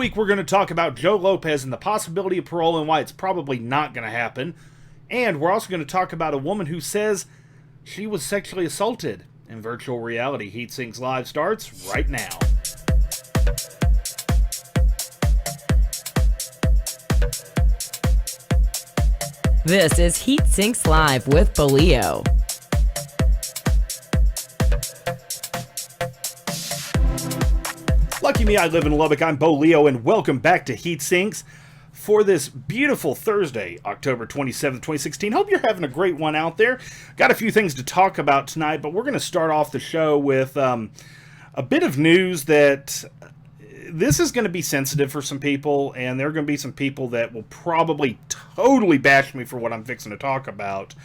week we're going to talk about Joe Lopez and the possibility of parole and why it's probably not going to happen. And we're also going to talk about a woman who says she was sexually assaulted. And virtual reality Heat Sinks Live starts right now. This is Heat Sinks Live with Boleo. Lucky me, I live in Lubbock. I'm Boleo, and welcome back to Heat Sinks for this beautiful Thursday, October 27th, 2016. Hope you're having a great one out there. Got a few things to talk about tonight, but we're going to start off the show with a bit of news that this is going to be sensitive for some people, and there are going to be some people that will probably totally bash me for what I'm fixing to talk about.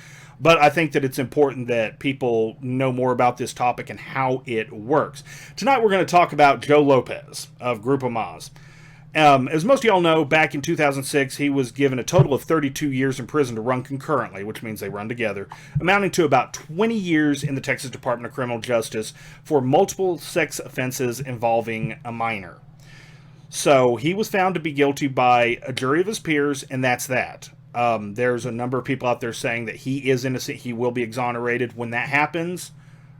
But I think that it's important that people know more about this topic and how it works. Tonight we're going to talk about Joe Lopez of Grupo Mas. As most of y'all know, back in 2006, he was given a total of 32 years in prison to run concurrently, which means they run together, amounting to about 20 years in the Texas Department of Criminal Justice for multiple sex offenses involving a minor. So he was found to be guilty by a jury of his peers, and that's that. There's a number of people out there saying that he is innocent, he will be exonerated. When that happens,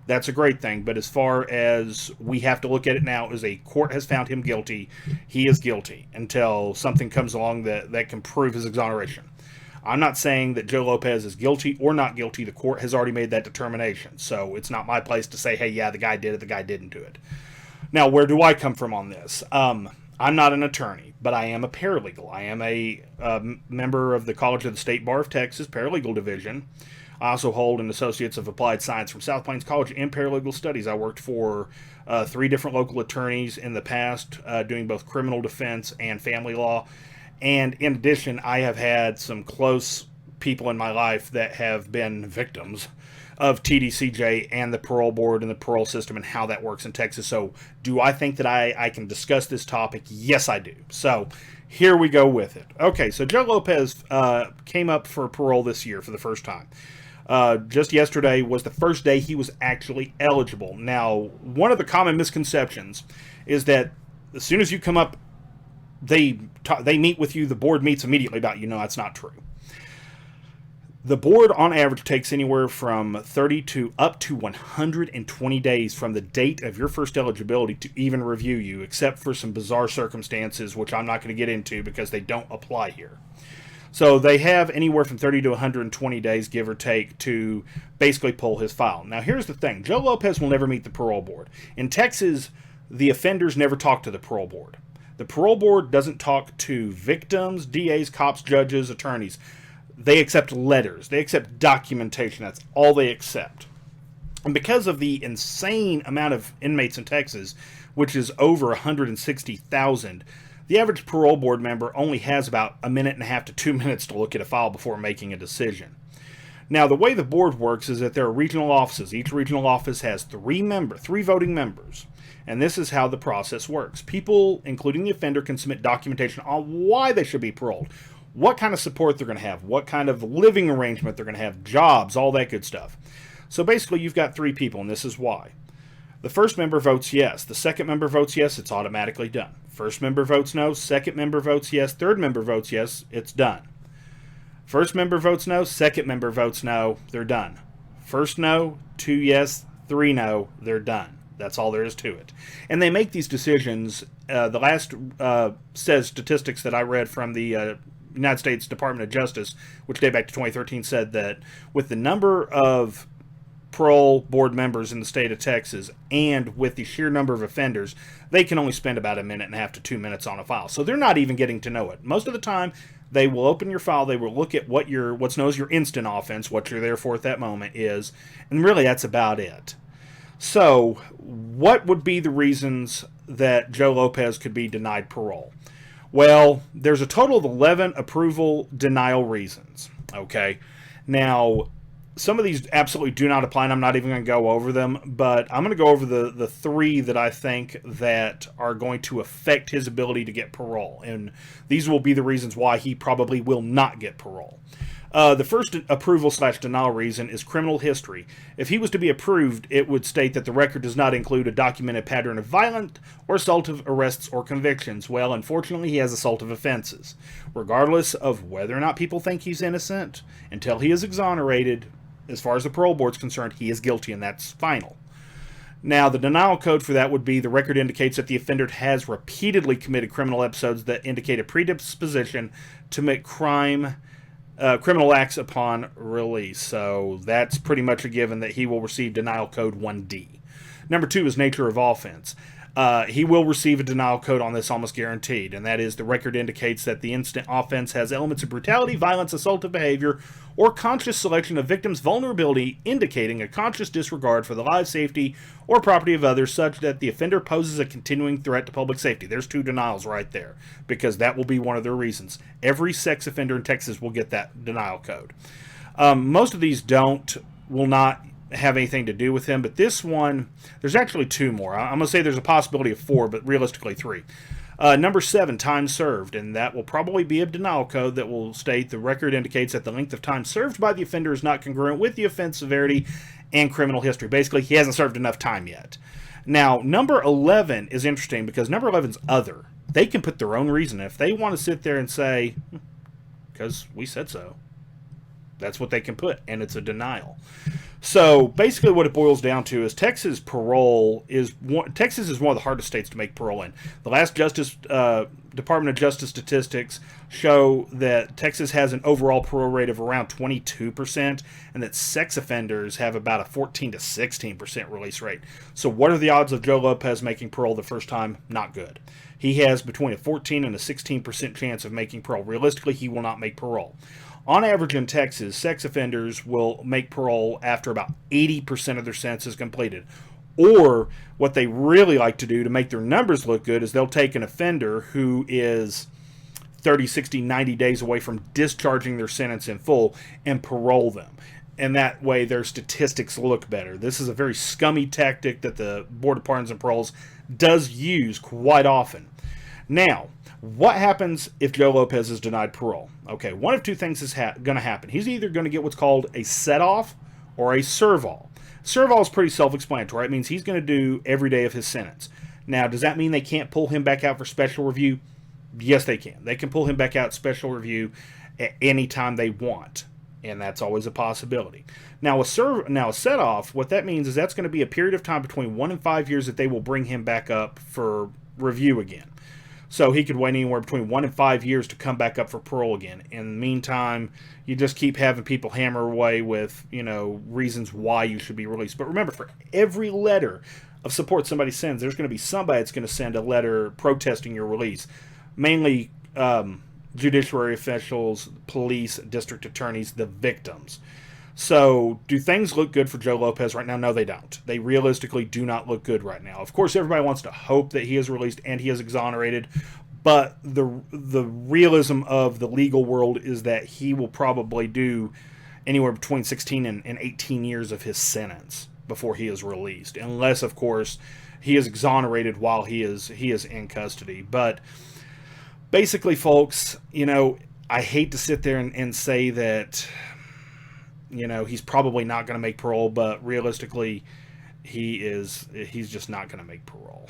that's a great thing. But as far as we have to look at it now, as a court has found him guilty, he is guilty until something comes along that can prove his exoneration. I'm not saying that Joe Lopez is guilty or not guilty. The court has already made that determination. So it's not my place to say, hey, yeah, the guy did it, the guy didn't do it. Now, where do I come from on this? I'm not an attorney, but I am a paralegal. I am a member of the College of the State Bar of Texas Paralegal Division. I also hold an Associates of Applied Science from South Plains College in Paralegal Studies. I worked for 3 different local attorneys in the past, doing both criminal defense and family law. And in addition, I have had some close people in my life that have been victims of TDCJ and the parole board and the parole system and how that works in Texas. So do I think that I can discuss this topic? Yes, I do. So here we go with it. Okay, so Joe Lopez came up for parole this year for the first time. Just yesterday was the first day he was actually eligible. Now, one of the common misconceptions is that as soon as you come up, they meet with you, the board meets immediately about you. No, that's not true. The board, on average, takes anywhere from 30 to up to 120 days from the date of your first eligibility to even review you, except for some bizarre circumstances, which I'm not going to get into because they don't apply here. So they have anywhere from 30 to 120 days, give or take, to basically pull his file. Now, here's the thing. Joe Lopez will never meet the parole board. In Texas, the offenders never talk to the parole board. The parole board doesn't talk to victims, DAs, cops, judges, attorneys. They accept letters. They accept documentation. That's all they accept. And because of the insane amount of inmates in Texas, which is over 160,000, the average parole board member only has about a minute and a half to 2 minutes to look at a file before making a decision. Now, the way the board works is that there are regional offices. Each regional office has 3 voting members. And this is how the process works. People, including the offender, can submit documentation on why they should be paroled, what kind of support they're going to have, what kind of living arrangement they're going to have, jobs, all that good stuff. So basically, you've got 3 people, and this is why. The first member votes yes. The second member votes yes. It's automatically done. First member votes no. Second member votes yes. Third member votes yes. It's done. First member votes no. Second member votes no. They're done. First no, 2 yes, 3 no. They're done. That's all there is to it. And they make these decisions. The last says statistics that I read from the United States Department of Justice, which date back to 2013, said that with the number of parole board members in the state of Texas and with the sheer number of offenders, they can only spend about a minute and a half to 2 minutes on a file. So they're not even getting to know it. Most of the time, they will open your file, they will look at what's known as your instant offense, what you're there for at that moment is, and really that's about it. So, what would be the reasons that Joe Lopez could be denied parole? Well, there's a total of 11 approval denial reasons, okay? Now, some of these absolutely do not apply, and I'm not even going to go over them, but I'm going to go over the 3 that I think that are going to affect his ability to get parole, and these will be the reasons why he probably will not get parole. The first approval/denial reason is criminal history. If he was to be approved, it would state that the record does not include a documented pattern of violent or assaultive arrests or convictions. Well, unfortunately, he has assaultive offenses. Regardless of whether or not people think he's innocent, until he is exonerated, as far as the parole board's concerned, he is guilty, and that's final. Now, the denial code for that would be the record indicates that the offender has repeatedly committed criminal episodes that indicate a predisposition to commit criminal acts upon release. So that's pretty much a given that he will receive denial code 1D. Number 2 is nature of offense. He will receive a denial code on this almost guaranteed, and that is the record indicates that the incident offense has elements of brutality, violence, assaultive behavior, or conscious selection of victims' vulnerability, indicating a conscious disregard for the life, safety, or property of others, such that the offender poses a continuing threat to public safety. There's 2 denials right there, because that will be one of their reasons. Every sex offender in Texas will get that denial code. Most of these will not have anything to do with him, but this one, there's actually 2 more. I'm going to say there's a possibility of 4, but realistically 3. Number 7, time served, and that will probably be a denial code that will state the record indicates that the length of time served by the offender is not congruent with the offense severity and criminal history. Basically, he hasn't served enough time yet. Now, number 11 is interesting because number 11 is other. They can put their own reason. If they want to sit there and say, because we said so, that's what they can put, and it's a denial. So basically what it boils down to is Texas is one of the hardest states to make parole in. The last Department of Justice statistics show that Texas has an overall parole rate of around 22%, and that sex offenders have about a 14 to 16% release rate. So what are the odds of Joe Lopez making parole the first time? Not good. He has between a 14 and a 16% chance of making parole. Realistically, he will not make parole. On average in Texas, sex offenders will make parole after about 80% of their sentence is completed. Or what they really like to do to make their numbers look good is they'll take an offender who is 30, 60, 90 days away from discharging their sentence in full and parole them. And that way their statistics look better. This is a very scummy tactic that the Board of Pardons and Paroles does use quite often. Now, what happens if Joe Lopez is denied parole? Okay, one of 2 things is going to happen. He's either going to get what's called a set-off or a serve-all. Serve-all is pretty self-explanatory. It means he's going to do every day of his sentence. Now, does that mean they can't pull him back out for special review? Yes, they can. They can pull him back out special review at any time they want, and that's always a possibility. Now, a set-off, what that means is that's going to be a period of time between 1 and 5 years that they will bring him back up for review again. So he could wait anywhere between 1 and 5 years to come back up for parole again. In the meantime, you just keep having people hammer away with, reasons why you should be released. But remember, for every letter of support somebody sends, there's going to be somebody that's going to send a letter protesting your release. Mainly judiciary officials, police, district attorneys, the victims. So, do things look good for Joe Lopez right now? No, they don't. They realistically do not look good right now. Of course, everybody wants to hope that he is released and he is exonerated, but the realism of the legal world is that he will probably do anywhere between 16 and 18 years of his sentence before he is released, unless, of course, he is exonerated while he is in custody. But basically, folks, I hate to sit there and say that he's probably not going to make parole, but realistically, he's just not going to make parole.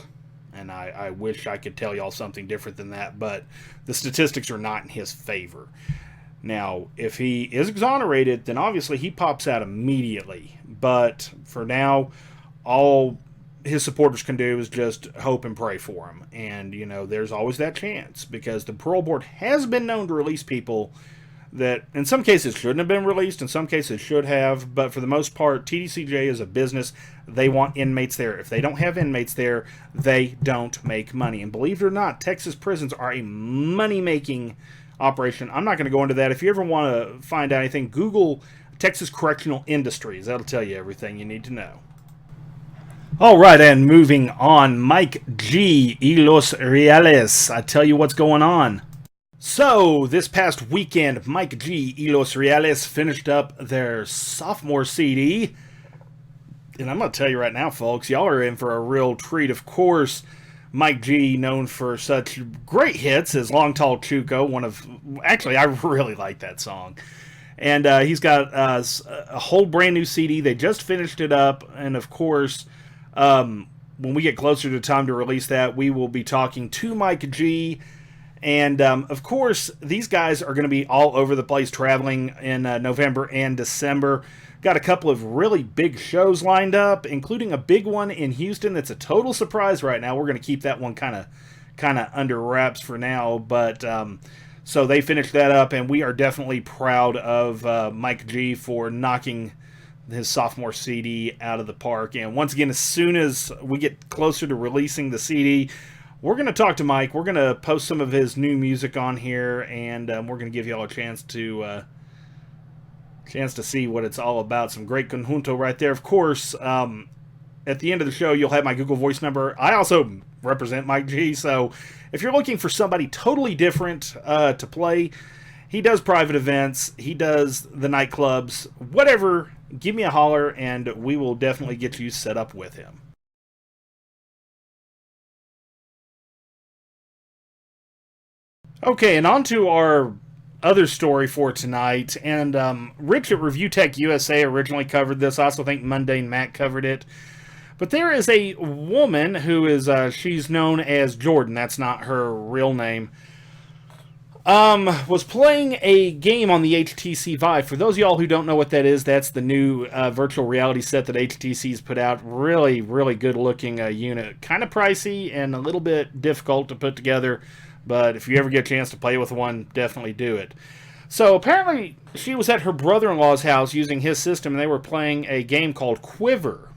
And I wish I could tell y'all something different than that, but the statistics are not in his favor. Now, if he is exonerated, then obviously he pops out immediately. But for now, all his supporters can do is just hope and pray for him. And, there's always that chance, because the parole board has been known to release people that in some cases shouldn't have been released, in some cases should have, but for the most part, TDCJ is a business. They want inmates there. If they don't have inmates there, they don't make money. And believe it or not, Texas prisons are a money-making operation. I'm not going to go into that. If you ever want to find out anything, Google Texas Correctional Industries. That'll tell you everything you need to know. All right, and moving on, Mike G. y Los Reales. I tell you what's going on. So, this past weekend, Mike G. y Los Reales finished up their sophomore CD. And I'm going to tell you right now, folks, y'all are in for a real treat. Of course, Mike G, known for such great hits as Long Tall Chuco, actually, I really like that song. And he's got a whole brand new CD. They just finished it up. And of course, when we get closer to time to release that, we will be talking to Mike G. And of course, these guys are going to be all over the place traveling in November and December. Got a couple of really big shows lined up, including a big one in Houston that's a total surprise right now. We're going to keep that one kind of under wraps for now. But so they finished that up, and we are definitely proud of Mike G for knocking his sophomore CD out of the park. And once again, as soon as we get closer to releasing the CD, we're going to talk to Mike. We're going to post some of his new music on here, and we're going to give you all a chance to see what it's all about. Some great conjunto right there. Of course, at the end of the show, you'll have my Google Voice number. I also represent Mike G, so if you're looking for somebody totally different to play, he does private events, he does the nightclubs, whatever, give me a holler, and we will definitely get you set up with him. Okay, and on to our other story for tonight. And Rich at Review Tech USA originally covered this. I also think Mundane Mac covered it. But there is a woman who is, she's known as Jordan. That's not her real name. Was playing a game on the HTC Vive. For those of y'all who don't know what that is, that's the new virtual reality set that HTC's put out. Really, really good looking unit. Kind of pricey and a little bit difficult to put together. But if you ever get a chance to play with one, definitely do it. So apparently she was at her brother-in-law's house using his system, and they were playing a game called Quiver.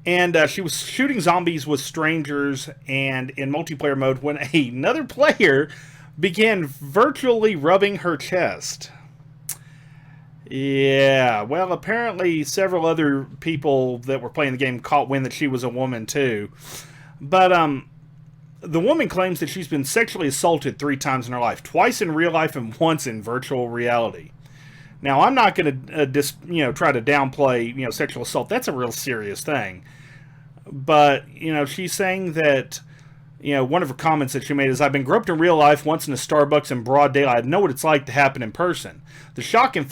And she was shooting zombies with strangers and in multiplayer mode when another player began virtually rubbing her chest. Yeah, well, apparently several other people that were playing the game caught wind that she was a woman too. But the woman claims that she's been sexually assaulted 3 times in her life, twice in real life and once in virtual reality. Now, I'm not going to try to downplay sexual assault. That's a real serious thing. But she's saying that one of her comments that she made is, "I've been groped in real life once in a Starbucks in broad daylight. I know what it's like to happen in person. The shock and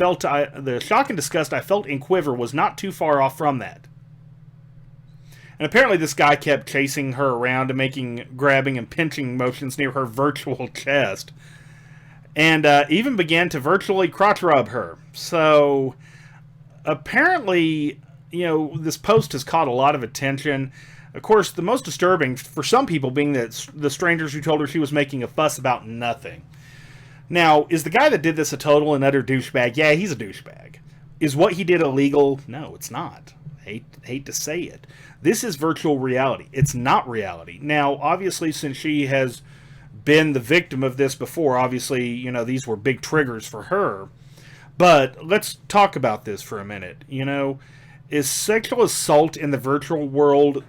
disgust I felt in Quiver was not too far off from that." And apparently this guy kept chasing her around and making grabbing and pinching motions near her virtual chest. And even began to virtually crotch rub her. So apparently, this post has caught a lot of attention. Of course, the most disturbing for some people being that the strangers who told her she was making a fuss about nothing. Now, is the guy that did this a total and utter douchebag? Yeah, he's a douchebag. Is what he did illegal? No, it's not. Hate to say it. This is virtual reality. It's not reality. Now, obviously, since she has been the victim of this before, obviously, these were big triggers for her. But let's talk about this for a minute. Is sexual assault in the virtual world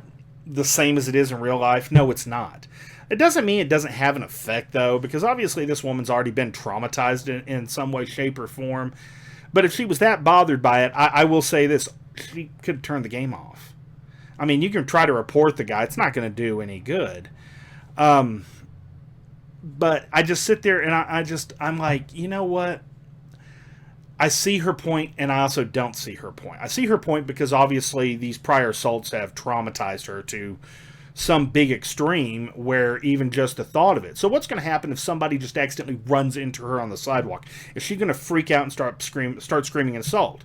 the same as it is in real life? No, it's not. It doesn't mean it doesn't have an effect, though, because obviously this woman's already been traumatized in some way, shape, or form. But if she was that bothered by it, I will say this. She could turn the game off. I mean, you can try to report the guy. It's not going to do any good. But I just sit there and I'm like, you know what? I see her point, and I also don't see her point. I see her point because obviously these prior assaults have traumatized her to some big extreme where even just the thought of it. So what's going to happen if somebody just accidentally runs into her on the sidewalk? Is she going to freak out and start screaming assault?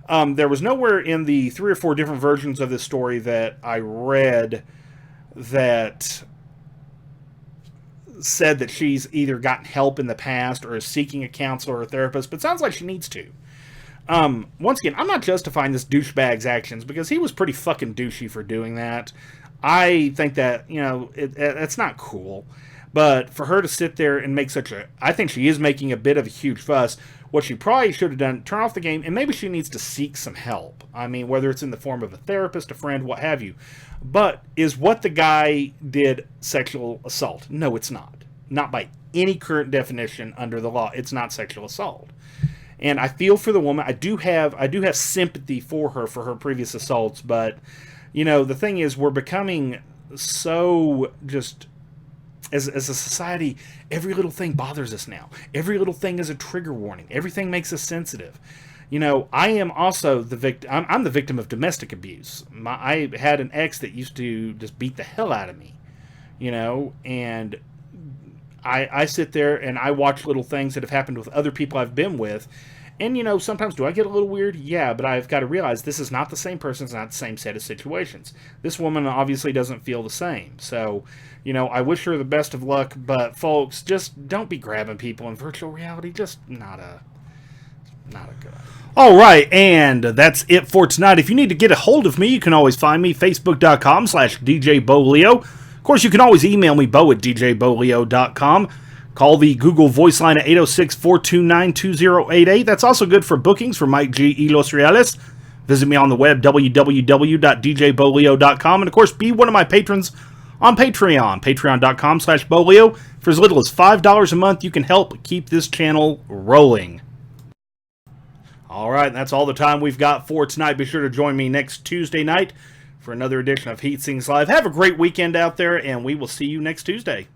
There was nowhere in the 3 or 4 different versions of this story that I read that said that she's either gotten help in the past or is seeking a counselor or a therapist, but it sounds like she needs to. Once again, I'm not justifying this douchebag's actions because he was pretty fucking douchey for doing that. I think that, it's not cool. But for her to sit there and make I think she is making a bit of a huge fuss. What she probably should have done, turn off the game, and maybe she needs to seek some help. I mean, whether it's in the form of a therapist, a friend, what have you. But is what the guy did sexual assault? No, it's not. Not by any current definition under the law. It's not sexual assault. And I feel for the woman. I do have sympathy for her previous assaults, but the thing is, we're becoming so just as a society, every little thing bothers us now. Every little thing is a trigger warning. Everything makes us sensitive. You know, I am also the victim. I'm the victim of domestic abuse. I had an ex that used to just beat the hell out of me. You know, and I sit there and I watch little things that have happened with other people I've been with. And, you know, sometimes do I get a little weird? Yeah, but I've got to realize this is not the same person. It's not the same set of situations. This woman obviously doesn't feel the same. So, you know, I wish her the best of luck. But, folks, just don't be grabbing people in virtual reality. Just not a good idea. All right, and that's it for tonight. If you need to get a hold of me, you can always find me, facebook.com/DJBoLeo. Of course, you can always email me, bo@djboleo.com. Call the Google voice line at 806-429-2088. That's also good for bookings for Mike G. y Los Reales. Visit me on the web, www.djboleo.com. And, of course, be one of my patrons on Patreon, patreon.com/boleo. For as little as $5 a month, you can help keep this channel rolling. All right, that's all the time we've got for tonight. Be sure to join me next Tuesday night for another edition of Heat Sings Live. Have a great weekend out there, and we will see you next Tuesday.